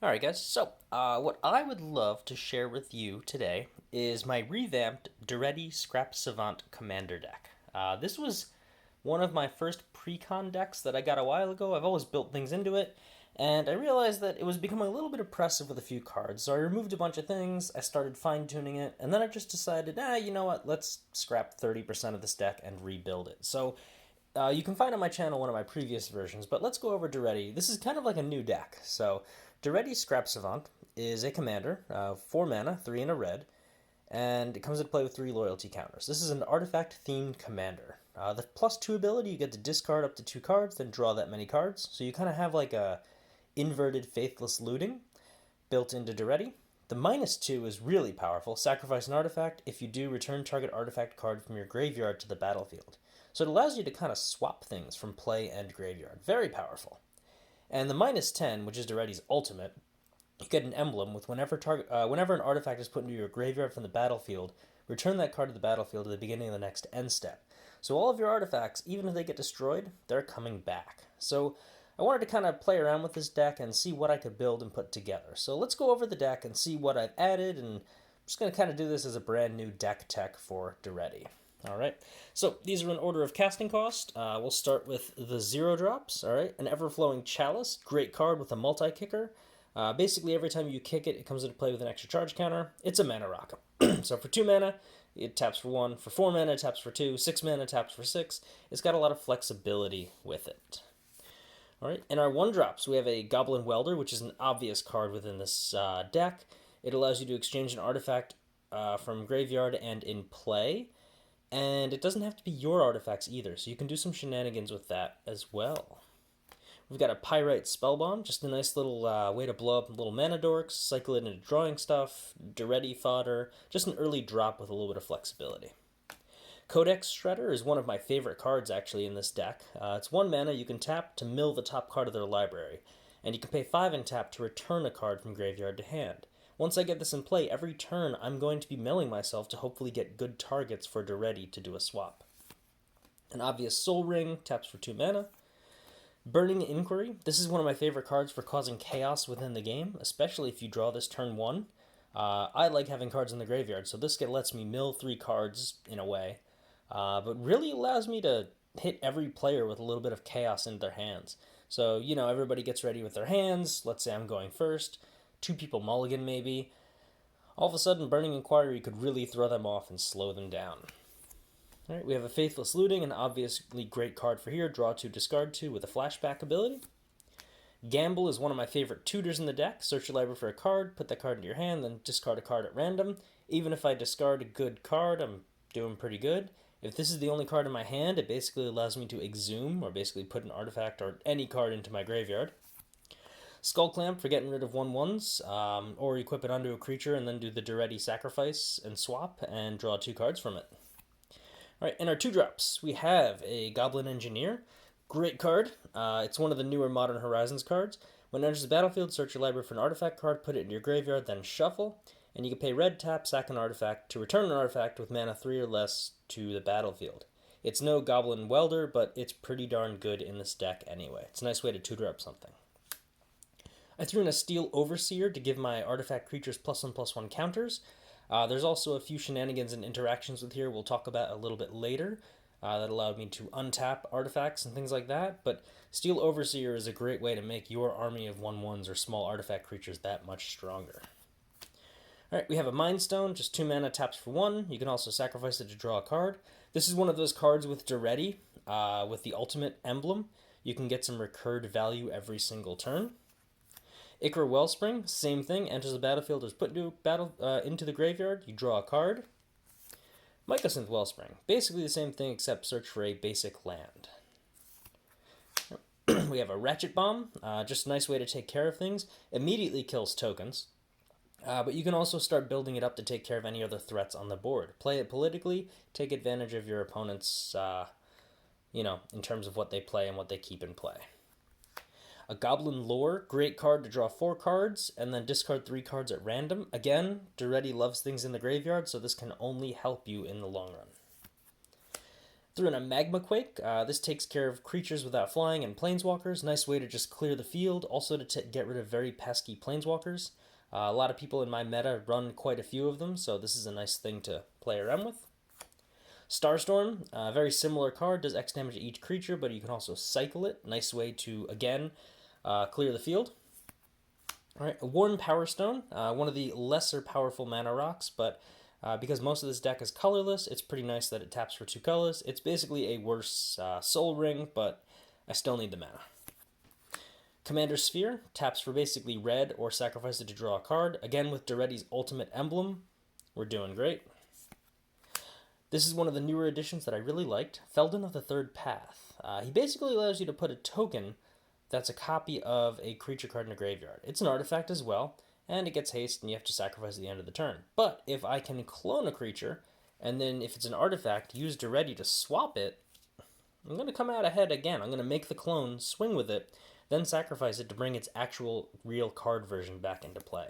Alright guys, so what I would love to share with you today is my revamped Daretti Scrap Savant Commander deck. This was one of my first pre-con decks that I got a while ago. I've always built things into it, and I realized that it was becoming a little bit oppressive with a few cards, so I removed a bunch of things, I started fine-tuning it, and then I just decided, you know what, let's scrap 30% of this deck and rebuild it. So you can find on my channel one of my previous versions, but let's go over Daretti. This is kind of like a new deck. So Daretti Scrap Savant is a commander, 4 mana, 3 and a red, and it comes into play with 3 loyalty counters. This is an artifact-themed commander. The +2 ability, you get to discard up to 2 cards, then draw that many cards. So you kind of have like a inverted Faithless Looting built into Daretti. The -2 is really powerful. Sacrifice an artifact. If you do, return target artifact card from your graveyard to the battlefield. So it allows you to kind of swap things from play and graveyard. Very powerful. And the -10, which is Daretti's ultimate, you get an emblem with whenever an artifact is put into your graveyard from the battlefield, return that card to the battlefield at the beginning of the next end step. So all of your artifacts, even if they get destroyed, they're coming back. So I wanted to kind of play around with this deck and see what I could build and put together. So let's go over the deck and see what I've added, and I'm just going to kind of do this as a brand new deck tech for Daretti. Alright, so these are in order of casting cost. We'll start with the 0 drops. Alright, an Everflowing Chalice, great card with a multi-kicker. Basically, every time you kick it, it comes into play with an extra charge counter. It's a mana rock. So for 2 mana, it taps for 1. For 4 mana, it taps for 2. 6 mana, it taps for 6. It's got a lot of flexibility with it. Alright, in our 1 drops, we have a Goblin Welder, which is an obvious card within this deck. It allows you to exchange an artifact from graveyard and in play. And it doesn't have to be your artifacts either, so you can do some shenanigans with that as well. We've got a Pyrite Spellbomb, just a nice little way to blow up little mana dorks, cycle it into drawing stuff, Daretti fodder, just an early drop with a little bit of flexibility. Codex Shredder is one of my favorite cards actually in this deck. It's 1 mana you can tap to mill the top card of their library, and you can pay 5 and tap to return a card from graveyard to hand. Once I get this in play, every turn I'm going to be milling myself to hopefully get good targets for Daretti to do a swap. An obvious Soul Ring, taps for 2 mana. Burning Inquiry, this is one of my favorite cards for causing chaos within the game, especially if you draw this turn 1. I like having cards in the graveyard, so this lets me mill 3 cards in a way, but really allows me to hit every player with a little bit of chaos in their hands. So, you know, everybody gets ready with their hands. Let's say I'm going first. 2 people mulligan maybe. All of a sudden, Burning Inquiry could really throw them off and slow them down. Alright, we have a Faithless Looting, an obviously great card for here. Draw 2, discard 2 with a flashback ability. Gamble is one of my favorite tutors in the deck. Search your library for a card, put that card into your hand, then discard a card at random. Even if I discard a good card, I'm doing pretty good. If this is the only card in my hand, it basically allows me to exhume, or basically put an artifact or any card into my graveyard. Skull Clamp for getting rid of 1/1s, or equip it onto a creature and then do the Daretti Sacrifice and swap and draw 2 cards from it. Alright, in our 2 drops, we have a Goblin Engineer. Great card. It's one of the newer Modern Horizons cards. When it enters the battlefield, search your library for an artifact card, put it in your graveyard, then shuffle. And you can pay red, tap, sack an artifact to return an artifact with mana 3 or less to the battlefield. It's no Goblin Welder, but it's pretty darn good in this deck anyway. It's a nice way to tutor up something. I threw in a Steel Overseer to give my artifact creatures +1/+1 counters. There's also a few shenanigans and interactions with here we'll talk about a little bit later that allowed me to untap artifacts and things like that, but Steel Overseer is a great way to make your army of 1/1s or small artifact creatures that much stronger. Alright, we have a Mind Stone, just 2 mana, taps for 1. You can also sacrifice it to draw a card. This is one of those cards with Daretti, with the ultimate emblem. You can get some recurred value every single turn. Ichor Wellspring, same thing, enters the battlefield, is put into the graveyard, you draw a card. Mycosynth Wellspring, basically the same thing except search for a basic land. We have a Ratchet Bomb, just a nice way to take care of things. Immediately kills tokens, but you can also start building it up to take care of any other threats on the board. Play it politically, take advantage of your opponent's, in terms of what they play and what they keep in play. A Goblin Lore, great card to draw 4 cards and then discard 3 cards at random. Again, Daretti loves things in the graveyard, so this can only help you in the long run. Threw in a Magma Quake. This takes care of creatures without flying and planeswalkers. Nice way to just clear the field. Also to get rid of very pesky planeswalkers. A lot of people in my meta run quite a few of them, so this is a nice thing to play around with. Starstorm, very similar card, does X damage to each creature, but you can also cycle it. Nice way to, again, clear the field. Alright, a Worn Power Stone, one of the lesser powerful mana rocks, but because most of this deck is colorless, it's pretty nice that it taps for 2 colors. It's basically a worse Soul Ring, but I still need the mana. Commander Sphere, taps for basically red or sacrifice it to draw a card. Again, with Daretti's ultimate emblem, we're doing great. This is one of the newer additions that I really liked, Feldon of the Third Path. He basically allows you to put a token that's a copy of a creature card in a graveyard. It's an artifact as well, and it gets haste and you have to sacrifice at the end of the turn. But if I can clone a creature, and then if it's an artifact, use Daretti to swap it, I'm going to come out ahead again. I'm going to make the clone, swing with it, then sacrifice it to bring its actual real card version back into play.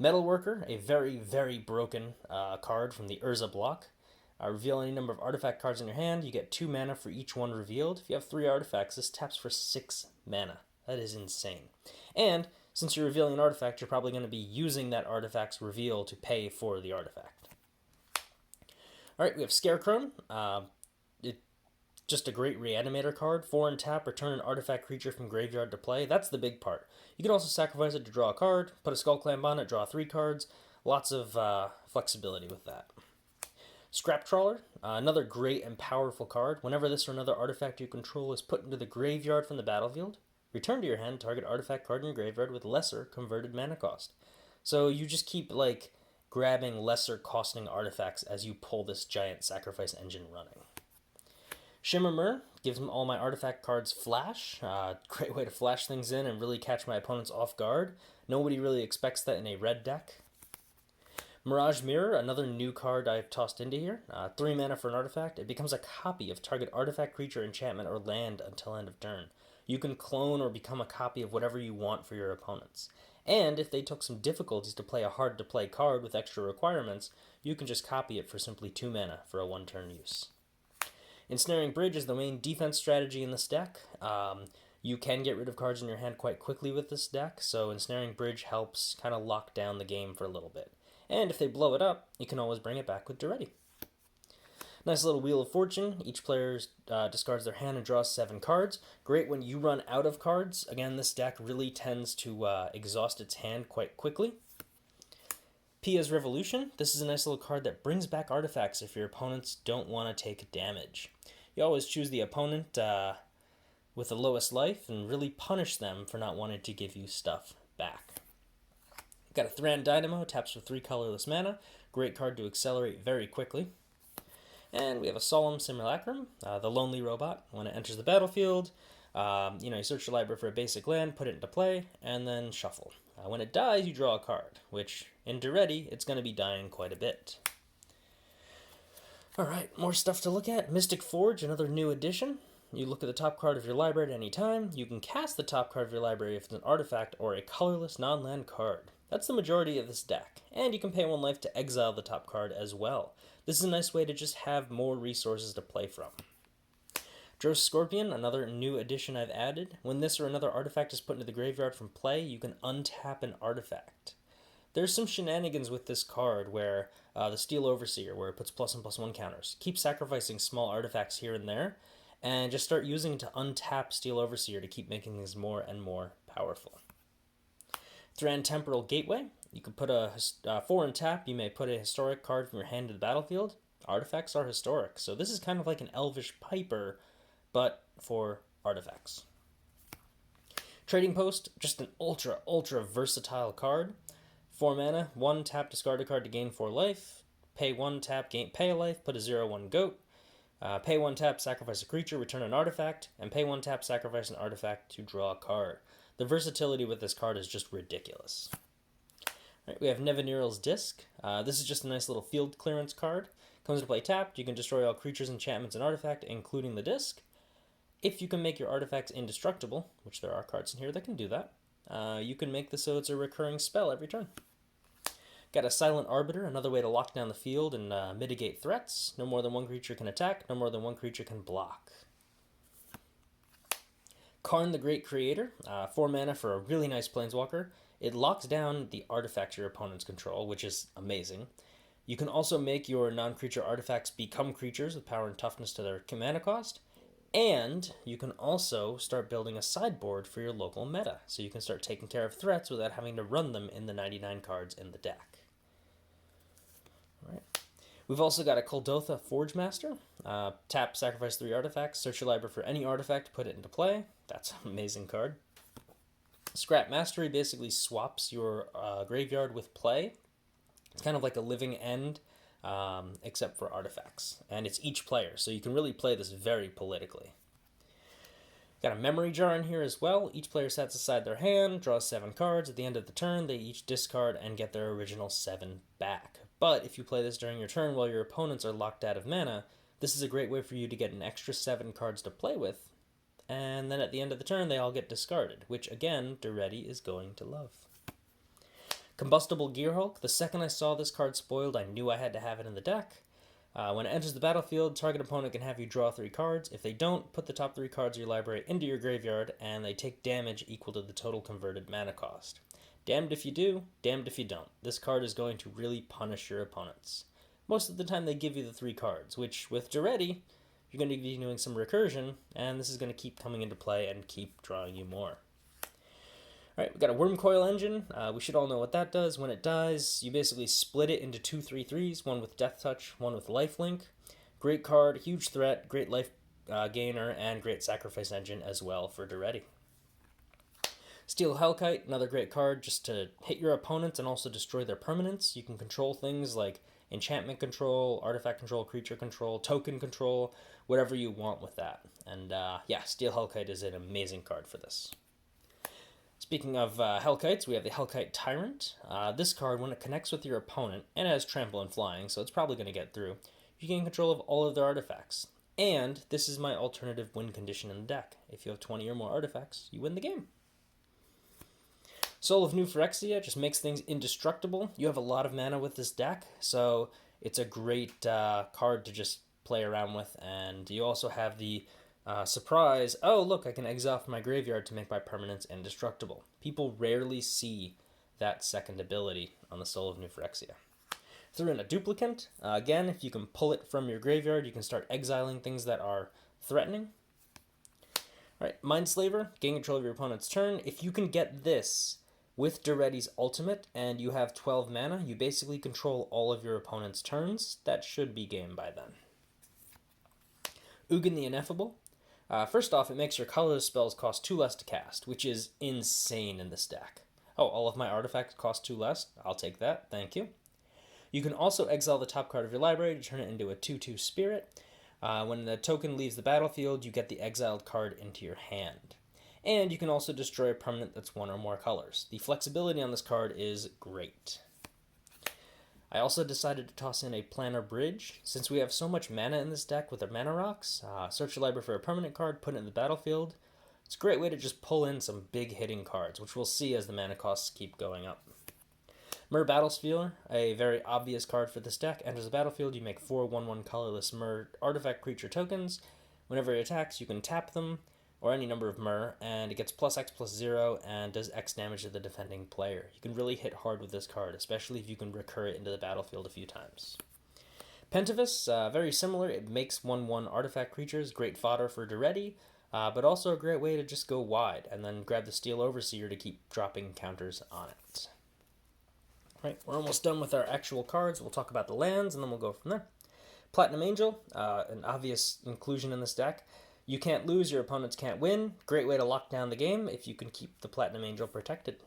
Metalworker, a very, very broken card from the Urza block. Reveal any number of artifact cards in your hand. You get 2 mana for each one revealed. If you have 3 artifacts, this taps for 6 mana. That is insane. And since you're revealing an artifact, you're probably going to be using that artifact's reveal to pay for the artifact. Alright, we have Scarecrow. Just a great reanimator card. 4 and tap, return an artifact creature from graveyard to play. That's the big part. You can also sacrifice it to draw a card, put a Skull Clamp on it, draw 3 cards. Lots of flexibility with that. Scrap Trawler, another great and powerful card. Whenever this or another artifact you control is put into the graveyard from the battlefield, return to your hand target artifact card in your graveyard with lesser converted mana cost. So you just keep like grabbing lesser costing artifacts as you pull this giant sacrifice engine running. Shimmer Mirror gives all my artifact cards flash. Great way to flash things in and really catch my opponents off guard. Nobody really expects that in a red deck. Mirage Mirror, another new card I've tossed into here. 3 mana for an artifact. It becomes a copy of target artifact, creature, enchantment, or land until end of turn. You can clone or become a copy of whatever you want for your opponents. And if they took some difficulties to play a hard-to-play card with extra requirements, you can just copy it for simply 2 mana for a 1-turn use. Ensnaring Bridge is the main defense strategy in this deck. You can get rid of cards in your hand quite quickly with this deck, so Ensnaring Bridge helps kind of lock down the game for a little bit. And if they blow it up, you can always bring it back with Daretti. Nice little Wheel of Fortune. Each player discards their hand and draws 7 cards. Great when you run out of cards. Again, this deck really tends to exhaust its hand quite quickly. Pia's Revolution. This is a nice little card that brings back artifacts if your opponents don't want to take damage. You always choose the opponent with the lowest life and really punish them for not wanting to give you stuff back. Got a Thran Dynamo, taps for 3 colorless mana. Great card to accelerate very quickly. And we have a Solemn Simulacrum, the Lonely Robot. When it enters the battlefield, you search your library for a basic land, put it into play, and then shuffle. When it dies, you draw a card, which in Daretti, it's going to be dying quite a bit. Alright, more stuff to look at. Mystic Forge, another new addition. You look at the top card of your library at any time. You can cast the top card of your library if it's an artifact or a colorless non-land card. That's the majority of this deck, and you can pay 1 life to exile the top card as well. This is a nice way to just have more resources to play from. Dross Scorpion, another new addition I've added. When this or another artifact is put into the graveyard from play, you can untap an artifact. There's some shenanigans with this card where the Steel Overseer, where it puts +1/+1 counters. Keep sacrificing small artifacts here and there, and just start using it to untap Steel Overseer to keep making things more and more powerful. Thran Temporal Gateway. You can put a 4 and tap. You may put a historic card from your hand to the battlefield. Artifacts are historic, so this is kind of like an Elvish Piper, but for artifacts. Trading Post, just an ultra versatile card. 4 mana, 1 tap, discard a card to gain 4 life. Pay 1 tap, pay a life, put a 0/1 goat. Pay 1 tap, sacrifice a creature, return an artifact, and pay 1 tap, sacrifice an artifact to draw a card. The versatility with this card is just ridiculous. Right, we have Nevinyrral's Disc. This is just a nice little field clearance card. Comes to play tapped. You can destroy all creatures, enchantments, and artifact, including the disc. If you can make your artifacts indestructible, which there are cards in here that can do that, you can make this so it's a recurring spell every turn. Got a Silent Arbiter, another way to lock down the field and mitigate threats. No more than one creature can attack, no more than one creature can block. Karn the Great Creator, 4 mana for a really nice Planeswalker. It locks down the artifacts your opponents control, which is amazing. You can also make your non-creature artifacts become creatures with power and toughness to their mana cost. And you can also start building a sideboard for your local meta, so you can start taking care of threats without having to run them in the 99 cards in the deck. All right. We've also got a Kuldotha Forge Master. Tap, sacrifice 3 artifacts, search your library for any artifact, put it into play. That's an amazing card. Scrap Mastery basically swaps your graveyard with play. It's kind of like a living end, except for artifacts. And it's each player, so you can really play this very politically. Got a Memory Jar in here as well. Each player sets aside their hand, draws 7 cards. At the end of the turn, they each discard and get their original 7 back. But if you play this during your turn while your opponents are locked out of mana, this is a great way for you to get an extra 7 cards to play with. And then at the end of the turn, they all get discarded, which again, Daretti is going to love. Combustible Gearhulk. The second I saw this card spoiled, I knew I had to have it in the deck. When it enters the battlefield, target opponent can have you draw 3 cards. If they don't, put the top 3 cards of your library into your graveyard, and they take damage equal to the total converted mana cost. Damned if you do, damned if you don't. This card is going to really punish your opponents. Most of the time they give you the 3 cards, which with Daretti, you're going to be doing some recursion, and this is going to keep coming into play and keep drawing you more. Alright, we've got a Worm Coil engine. We should all know what that does. When it dies, you basically split it into 2 3/3s, one with Death Touch, one with Lifelink. Great card, huge threat, great life gainer, and great sacrifice engine as well for Daretti. Steel Hellkite, another great card just to hit your opponents and also destroy their permanents. You can control things like enchantment control, artifact control, creature control, token control, whatever you want with that. And yeah, Steel Hellkite is an amazing card for this. Speaking of Hellkites, we have the Hellkite Tyrant. This card, when it connects with your opponent, and it has trample and flying, so it's probably going to get through, you gain control of all of their artifacts. And this is my alternative win condition in the deck. If you have 20 or more artifacts, you win the game. Soul of New Phyrexia just makes things indestructible. You have a lot of mana with this deck, so it's a great card to just play around with. And you also have the surprise, oh look, I can exile from my graveyard to make my permanents indestructible. People rarely see that second ability on the Soul of New Phyrexia. Threw in a Duplicant. Again, if you can pull it from your graveyard, you can start exiling things that are threatening. Alright, Mindslaver, gain control of your opponent's turn. If you can get this with Daretti's ultimate and you have 12 mana, you basically control all of your opponent's turns. That should be game by then. Ugin the Ineffable. First off, it makes your colorless spells cost 2 less to cast, which is insane in this deck. Oh, all of my artifacts cost 2 less? I'll take that, thank you. You can also exile the top card of your library to turn it into a 2/2 Spirit. When the token leaves the battlefield, you get the exiled card into your hand. And you can also destroy a permanent that's 1 or more colors. The flexibility on this card is great. I also decided to toss in a Planar Bridge. Since we have so much mana in this deck with our mana rocks, search your library for a permanent card, put it in the battlefield. It's a great way to just pull in some big hitting cards, which we'll see as the mana costs keep going up. Myr Battlesphere, a very obvious card for this deck. Enters the battlefield, you make 4 1/1 colorless Myr artifact creature tokens. Whenever it attacks, you can tap them, or any number of Myr, and it gets +X/+0 and does X damage to the defending player. You can really hit hard with this card, especially if you can recur it into the battlefield a few times. Pentavis, very similar. It makes 1/1 artifact creatures, great fodder for Daretti, but also a great way to just go wide and then grab the Steel Overseer to keep dropping counters on it. Right, we're almost done with our actual cards. We'll talk about the lands, and then we'll go from there. Platinum Angel, an obvious inclusion in this deck. You can't lose, your opponents can't win. Great way to lock down the game if you can keep the Platinum Angel protected.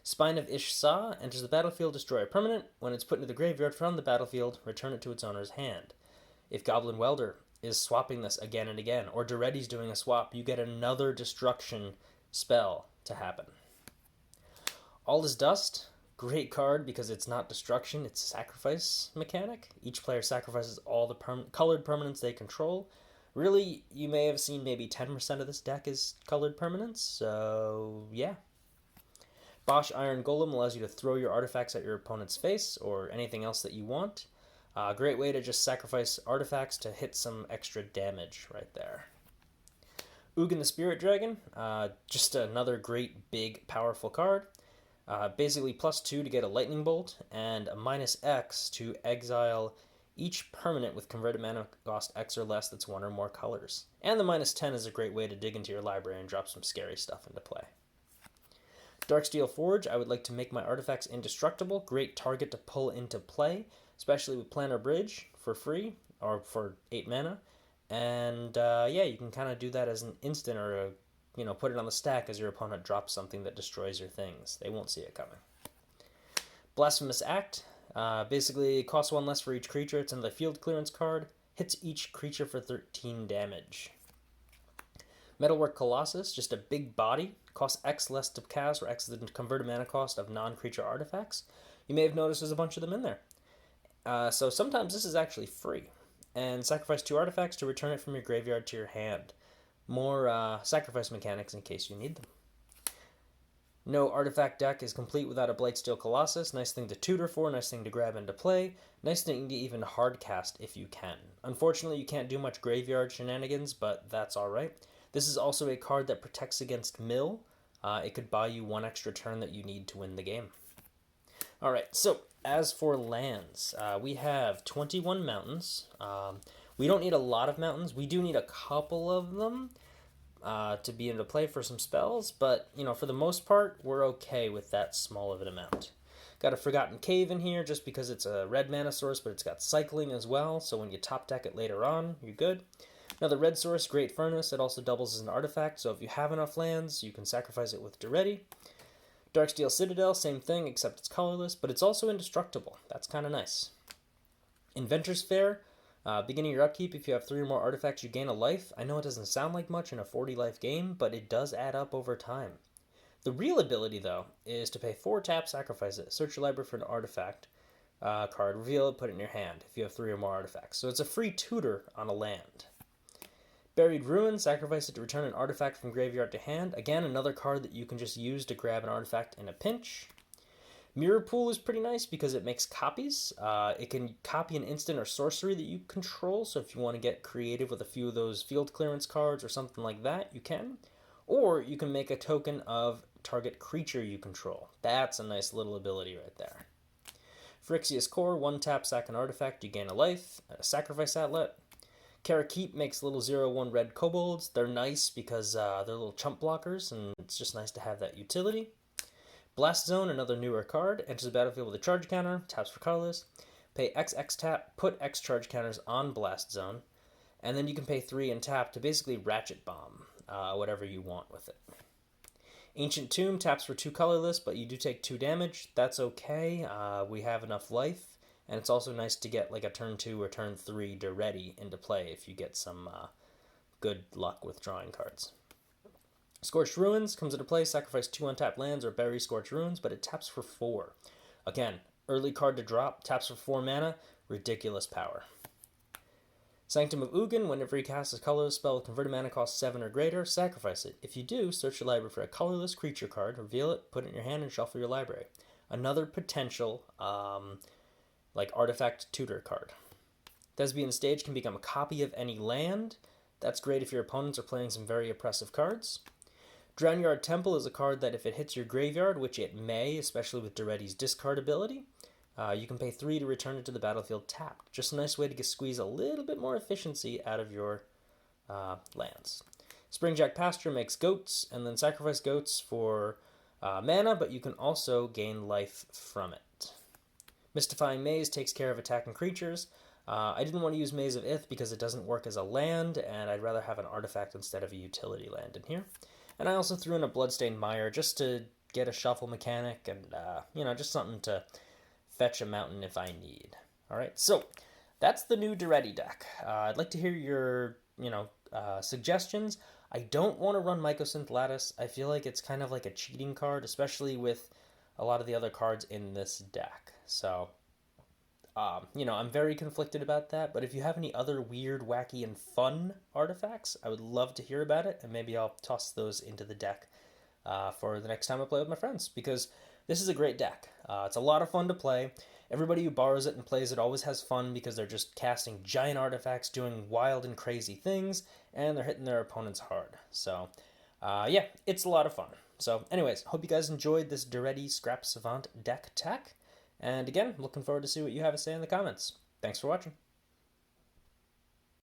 Spine of Ish-Sa, enters the battlefield, destroy a permanent. When it's put into the graveyard from the battlefield, return it to its owner's hand. If Goblin Welder is swapping this again and again, or Daretti's doing a swap, you get another destruction spell to happen. All is Dust. Great card because it's not destruction, it's a sacrifice mechanic. Each player sacrifices all the colored permanents they control. Really, you may have seen maybe 10% of this deck is colored permanents, so yeah. Bosch Iron Golem allows you to throw your artifacts at your opponent's face or anything else that you want. Great way to just sacrifice artifacts to hit some extra damage right there. Ugin the Spirit Dragon, just another great, big, powerful card. Basically +2 to get a Lightning Bolt, and a -X to exile each permanent with converted mana cost X or less that's one or more colors. And the -10 is a great way to dig into your library and drop some scary stuff into play. Darksteel Forge, I would like to make my artifacts indestructible. Great target to pull into play, especially with Planar Bridge for free, or for 8 mana. And yeah, you can kind of do that as an instant or put it on the stack as your opponent drops something that destroys your things. They won't see it coming. Blasphemous Act. Basically, it costs 1 less for each creature. It's in the field clearance card. Hits each creature for 13 damage. Metalwork Colossus, just a big body. Costs X less to cast, or X is the converted mana cost of non-creature artifacts. You may have noticed there's a bunch of them in there. So sometimes this is actually free. And sacrifice 2 artifacts to return it from your graveyard to your hand. More sacrifice mechanics in case you need them. No artifact deck is complete without a Blightsteel Colossus. Nice thing to tutor for, nice thing to grab into play. Nice thing to even hardcast if you can. Unfortunately, you can't do much graveyard shenanigans, but that's alright. This is also a card that protects against mill. It could buy you 1 extra turn that you need to win the game. Alright, so as for lands, we have 21 mountains. We don't need a lot of mountains. We do need a couple of them to be into play for some spells, but for the most part, we're okay with that small of an amount. Got a Forgotten Cave in here just because it's a red mana source, but it's got cycling as well, so when you top deck it later on, you're good. Another red source, Great Furnace. It also doubles as an artifact, so if you have enough lands, you can sacrifice it with Daretti. Darksteel Citadel, same thing, except it's colorless, but it's also indestructible. That's kind of nice. Inventor's Fair. Beginning your upkeep, if you have 3 or more artifacts, you gain a life. I know it doesn't sound like much in a 40-life game, but it does add up over time. The real ability, though, is to pay 4 tap, sacrifice it, search your library for an artifact card, reveal it, put it in your hand if you have 3 or more artifacts. So it's a free tutor on a land. Buried Ruin, sacrifice it to return an artifact from graveyard to hand. Again, another card that you can just use to grab an artifact in a pinch. Mirror Pool is pretty nice because it makes copies. It can copy an instant or sorcery that you control, so if you want to get creative with a few of those field clearance cards or something like that, you can. Or you can make a token of target creature you control. That's a nice little ability right there. Phyrexia's Core, 1 tap, sack an artifact, you gain a life. A sacrifice outlet. Karakeep makes little 0/1 red kobolds. They're nice because they're little chump blockers, and it's just nice to have that utility. Blast Zone, another newer card. Enters the battlefield with a charge counter. Taps for colorless. Pay XX tap, put X charge counters on Blast Zone. And then you can pay 3 and tap to basically ratchet bomb whatever you want with it. Ancient Tomb taps for 2 colorless, but you do take 2 damage. That's okay. We have enough life. And it's also nice to get like a turn 2 or turn 3 Daretti into play if you get some good luck with drawing cards. Scorched Ruins comes into play. Sacrifice 2 untapped lands or bury Scorched Ruins, but it taps for 4. Again, early card to drop, taps for 4 mana, ridiculous power. Sanctum of Ugin, whenever you cast a colorless spell with converted mana cost 7 or greater, sacrifice it. If you do, search your library for a colorless creature card, reveal it, put it in your hand, and shuffle your library. Another potential artifact tutor card. Thespian Stage can become a copy of any land. That's great if your opponents are playing some very oppressive cards. Drownyard Temple is a card that if it hits your graveyard, which it may, especially with Daretti's discard ability, you can pay 3 to return it to the battlefield tapped. Just a nice way to squeeze a little bit more efficiency out of your lands. Springjack Pasture makes goats, and then sacrifice goats for mana, but you can also gain life from it. Mystifying Maze takes care of attacking creatures. I didn't want to use Maze of Ith because it doesn't work as a land, and I'd rather have an artifact instead of a utility land in here. And I also threw in a Bloodstained Mire just to get a shuffle mechanic and, just something to fetch a mountain if I need. Alright, so that's the new Daretti deck. I'd like to hear your, suggestions. I don't want to run Mycosynth Lattice. I feel like it's kind of like a cheating card, especially with a lot of the other cards in this deck. So, I'm very conflicted about that, but if you have any other weird, wacky, and fun artifacts, I would love to hear about it, and maybe I'll toss those into the deck for the next time I play with my friends, because this is a great deck. It's a lot of fun to play. Everybody who borrows it and plays it always has fun because they're just casting giant artifacts, doing wild and crazy things, and they're hitting their opponents hard. So, yeah, it's a lot of fun. So, anyways, hope you guys enjoyed this Daretti Scrap Savant deck tech. And again, looking forward to see what you have to say in the comments. Thanks for watching.